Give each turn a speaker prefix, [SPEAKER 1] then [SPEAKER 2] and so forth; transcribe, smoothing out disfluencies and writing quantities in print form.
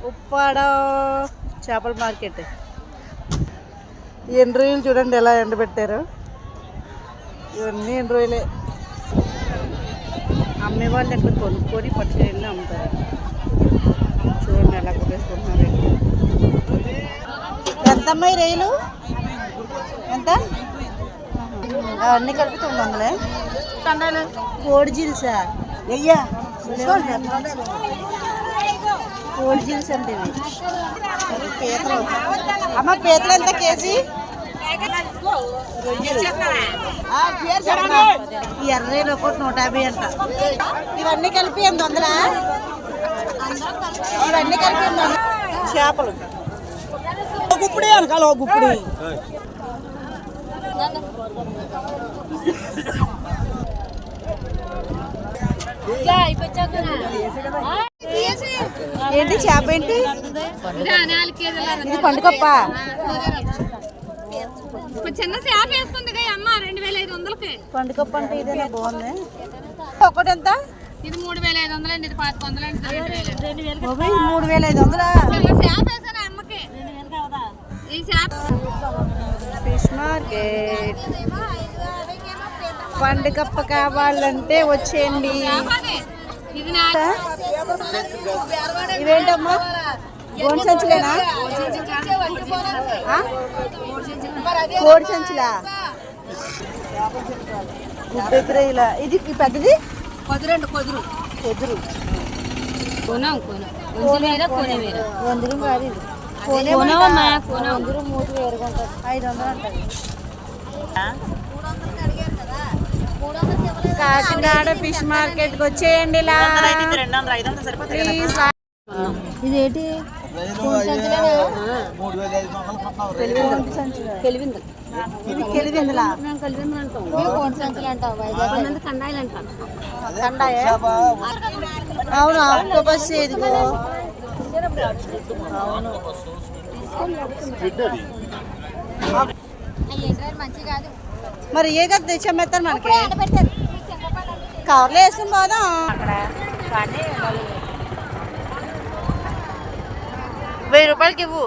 [SPEAKER 1] ఉప్పాడ చేపల మార్కెట్. ఎండు రొయ్యలు చూడండి ఎలా ఎండబెట్టారు. ఇవన్నీ ఎండు రొయ్యలే. అమ్మే వాళ్ళు ఎక్కడ కొనుక్కొని పట్టుకెళ్ళి అమ్ముతారు. చూడండి ఎలా కొట్టేసుకుంటున్నారు. ఎంతమ్మా ఈ రొయ్యలు? ఎంత? అవన్నీ కలిపి 900. కోడి జీల్సా? అయ్యా కోడి జీల్స్ అంటే ఇవి. పీతలు. అమ్మ పీతలు ఎంత కేజీ? ఈ ఎర్రలు ఒకటి 150 అంట. ఇవన్నీ కలిపి 800. ఇవన్నీ కలిపి 800. చేపలు గుప్పుడు అనకాల గుప్పుడు. ఏంటి చేప ఏంటి? ఇది పండుగప్ప.
[SPEAKER 2] చిన్న చేప వేసుకుంది అమ్మ 2500కి.
[SPEAKER 1] పండుగప్ప అంటే ఇదేనా? బాగుంది. ఒకటి ఎంత?
[SPEAKER 2] ఇది 3500 అండి. ఇది 500 అండి.
[SPEAKER 1] 3500.
[SPEAKER 2] చేప వేసాను అమ్మకి. ఈ చేప
[SPEAKER 1] ఫిష్ మార్కెట్. పండుగప్ప కావాలంటే వచ్చేయండి. ఇవేంటమ్మా? గోడు సంచులేనా? కోడి సంచులా? ఇలా. ఇది పెద్దది
[SPEAKER 2] కుదురండి. కుదురు వందరం కాదు. ఇది వందరు 3 వేరుగా ఉంటుంది.
[SPEAKER 1] 500 అంటారు. కాకినాడ ఫిష్ మార్కెట్కి వచ్చేయండి. ఇదేంటి? ఇది కెలివిందులా? కండాయే. అవును ఆక్టోపస్. ఇదిగో అవును. మరి ఏ కదా తెచ్చమ్మేస్తారు మనకి. కవర్లో వేసుకుని పోదాం. 1000 రూపాయలకి ఇవ్వు.